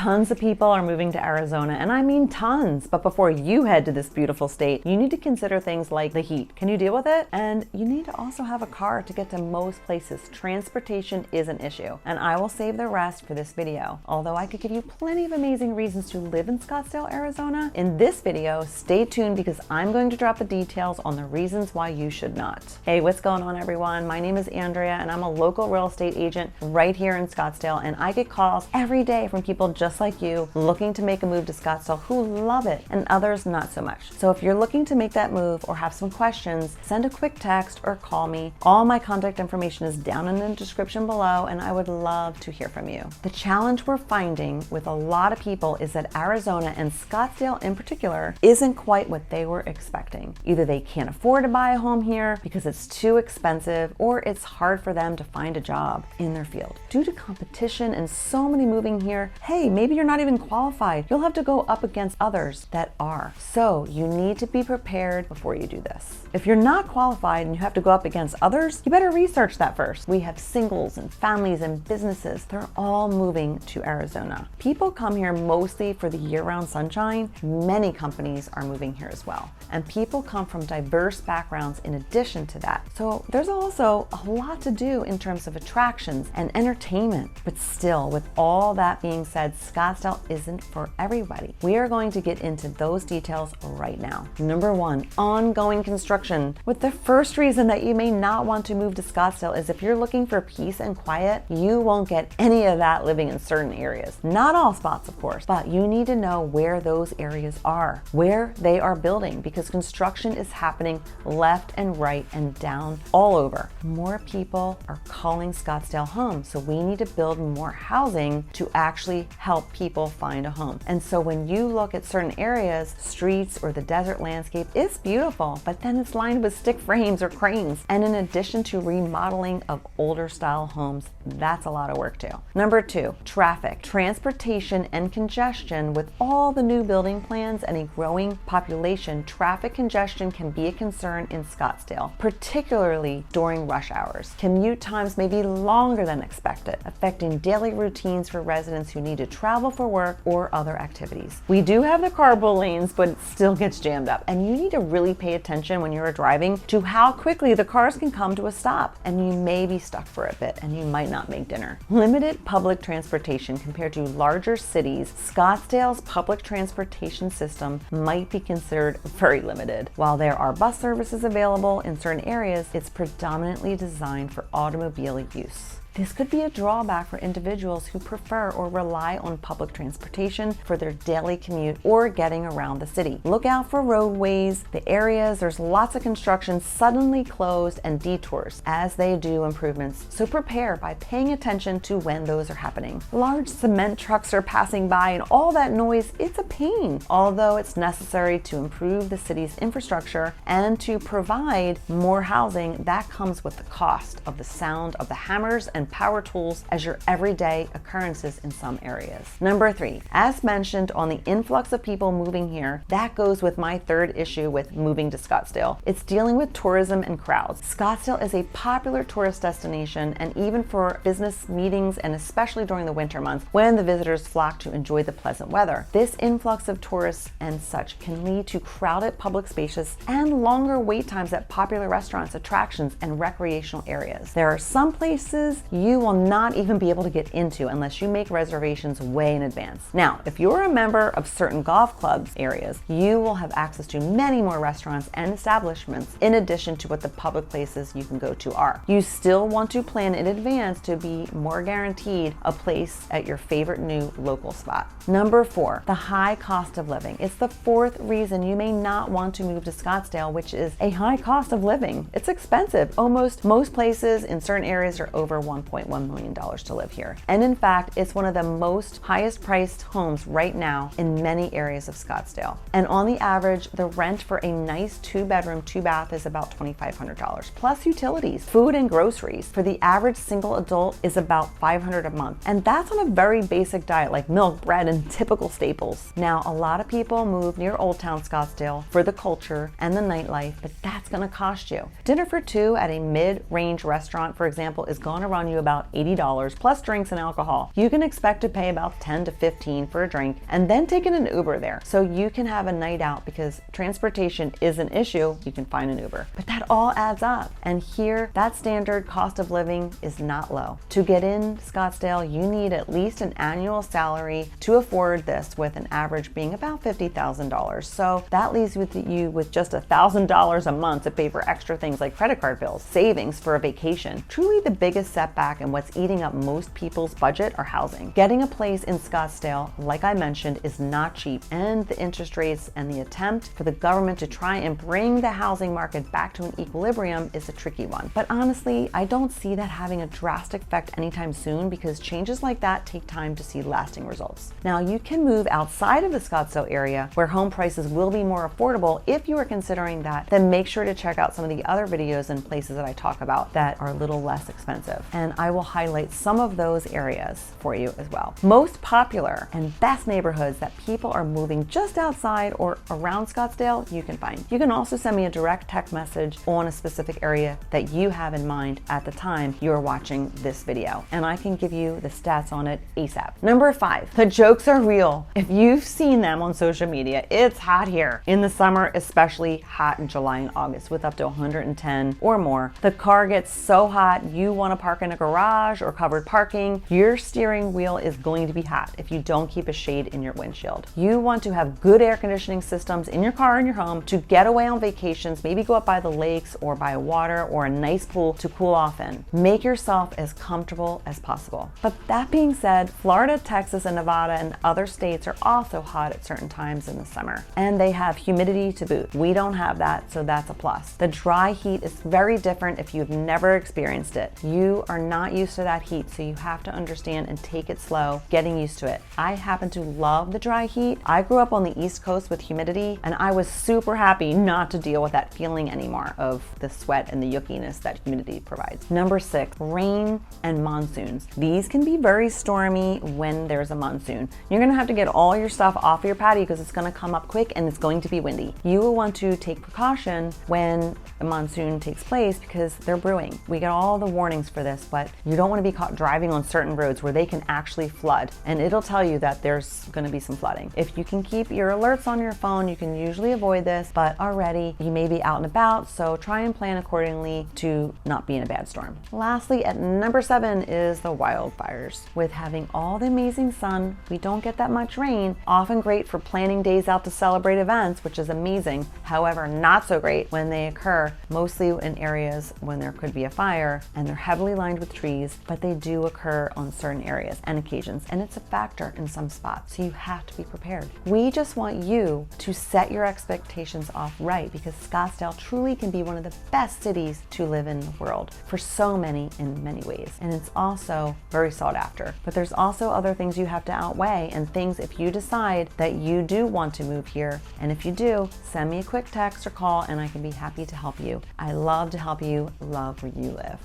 Tons of people are moving to Arizona, and I mean tons. But before you head to this beautiful state, you need to consider things like the heat. Can you deal with it? And you need to also have a car to get to most places. Transportation is an issue, and I will save the rest for this video. Although I could give you plenty of amazing reasons to live in Scottsdale, Arizona, in this video, stay tuned because I'm going to drop the details on the reasons why you should not. Hey, what's going on, everyone? My name is Andrea, and I'm a local real estate agent right here in Scottsdale, and I get calls every day from people just like you looking to make a move to Scottsdale who love it, and others not so much. So if you're looking to make that move or have some questions, send a quick text or call me. All my contact information is down in the description below, and I would love to hear from you. The challenge we're finding with a lot of people is that Arizona, and Scottsdale in particular, isn't quite what they were expecting. Either they can't afford to buy a home here because it's too expensive, or it's hard for them to find a job in their field. Due to competition and so many moving here, hey, maybe you're not even qualified. You'll have to go up against others that are. So you need to be prepared before you do this. If you're not qualified and you have to go up against others, you better research that first. We have singles and families and businesses. They're all moving to Arizona. People come here mostly for the year-round sunshine. Many companies are moving here as well. And people come from diverse backgrounds in addition to that. So there's also a lot to do in terms of attractions and entertainment. But still, with all that being said, Scottsdale isn't for everybody. We are going to get into those details right now. Number one, ongoing construction. With the first reason that you may not want to move to Scottsdale is if you're looking for peace and quiet, you won't get any of that living in certain areas. Not all spots, of course, but you need to know where those areas are, where they are building, because construction is happening left and right and down all over. More people are calling Scottsdale home, so we need to build more housing to actually help people find a home. And so when you look at certain areas, streets or the desert landscape, it's beautiful, but then it's lined with stick frames or cranes. And in addition to remodeling of older style homes, that's a lot of work too. Number two, traffic, transportation, and congestion. With all the new building plans and a growing population, traffic congestion can be a concern in Scottsdale, particularly during rush hours. Commute times may be longer than expected, affecting daily routines for residents who need to travel for work or other activities. We do have the carpool lanes, but it still gets jammed up, and you need to really pay attention when you're driving to how quickly the cars can come to a stop, and you may be stuck for a bit and you might not make dinner. Limited public transportation compared to larger cities. Scottsdale's public transportation system might be considered very limited. While there are bus services available in certain areas, it's predominantly designed for automobile use. This could be a drawback for individuals who prefer or rely on public transportation for their daily commute or getting around the city. Look out for roadways, the areas there's lots of construction suddenly closed, and detours as they do improvements. So prepare by paying attention to when those are happening. Large cement trucks are passing by, and all that noise, it's a pain. Although it's necessary to improve the city's infrastructure and to provide more housing, that comes with the cost of the sound of the hammers and power tools as your everyday occurrences in some areas. Number three, as mentioned on the influx of people moving here, that goes with my third issue with moving to Scottsdale. It's dealing with tourism and crowds. Scottsdale is a popular tourist destination, and even for business meetings, and especially during the winter months when the visitors flock to enjoy the pleasant weather. This influx of tourists and such can lead to crowded public spaces and longer wait times at popular restaurants, attractions, and recreational areas. There are some places you will not even be able to get into unless you make reservations way in advance. Now, if you're a member of certain golf clubs areas, you will have access to many more restaurants and establishments in addition to what the public places you can go to are. You still want to plan in advance to be more guaranteed a place at your favorite new local spot. Number four, the high cost of living. It's the fourth reason you may not want to move to Scottsdale, which is a high cost of living. It's expensive. Almost most places in certain areas are over $1.1 million to live here. And in fact, it's one of the highest priced homes right now in many areas of Scottsdale. And on the average, the rent for a nice 2-bedroom, 2-bath is about $2,500, plus utilities, food, and groceries. For the average single adult is about $500 a month. And that's on a very basic diet like milk, bread, and typical staples. Now, a lot of people move near Old Town Scottsdale for the culture and the nightlife, but that's gonna cost you. Dinner for two at a mid-range restaurant, for example, is gonna run you you about $80 plus drinks and alcohol. You can expect to pay about $10 to $15 for a drink and then take an Uber there. So you can have a night out because transportation is an issue. You can find an Uber, but that all adds up. And here, that standard cost of living is not low. To get in Scottsdale, you need at least an annual salary to afford this, with an average being about $50,000. So that leaves you with just $1,000 a month to pay for extra things like credit card bills, savings for a vacation. Truly the biggest setback and what's eating up most people's budget are housing. Getting a place in Scottsdale, like I mentioned, is not cheap, and the interest rates and the attempt for the government to try and bring the housing market back to an equilibrium is a tricky one. But honestly, I don't see that having a drastic effect anytime soon, because changes like that take time to see lasting results. Now, you can move outside of the Scottsdale area where home prices will be more affordable. If you are considering that, then make sure to check out some of the other videos and places that I talk about that are a little less expensive. And I will highlight some of those areas for you as well. Most popular and best neighborhoods that people are moving just outside or around Scottsdale, you can find. You can also send me a direct text message on a specific area that you have in mind at the time you're watching this video, and I can give you the stats on it ASAP. Number 5, the jokes are real. If you've seen them on social media, it's hot here. In the summer, especially hot in July and August with up to 110 or more. The car gets so hot, you want to park in a garage or covered parking. Your steering wheel is going to be hot if you don't keep a shade in your windshield. You want to have good air conditioning systems in your car and your home to get away on vacations, maybe go up by the lakes or by water or a nice pool to cool off in. Make yourself as comfortable as possible. But that being said, Florida, Texas, and Nevada and other states are also hot at certain times in the summer, and they have humidity to boot. We don't have that, so that's a plus. The dry heat is very different if you've never experienced it. You are not used to that heat, so you have to understand and take it slow, getting used to it. I happen to love the dry heat. I grew up on the East Coast with humidity, and I was super happy not to deal with that feeling anymore of the sweat and the yuckiness that humidity provides. Number 6, rain and monsoons. These can be very stormy when there's a monsoon. You're gonna have to get all your stuff off your patio because it's gonna come up quick and it's going to be windy. You will want to take precaution when a monsoon takes place because they're brewing. We get all the warnings for this, but you don't want to be caught driving on certain roads where they can actually flood, and it'll tell you that there's going to be some flooding. If you can keep your alerts on your phone, you can usually avoid this, but already you may be out and about, so try and plan accordingly to not be in a bad storm. Lastly, at number 7 is the wildfires. With having all the amazing sun, we don't get that much rain, often great for planning days out to celebrate events, which is amazing. However, not so great when they occur, mostly in areas when there could be a fire and they're heavily lined with trees, but they do occur on certain areas and occasions, and it's a factor in some spots, so you have to be prepared. We just want you to set your expectations off right, because Scottsdale truly can be one of the best cities to live in the world for so many in many ways, and it's also very sought after. But there's also other things you have to outweigh, and things if you decide that you do want to move here, and if you do, send me a quick text or call and I can be happy to help you. I love to help you love where you live.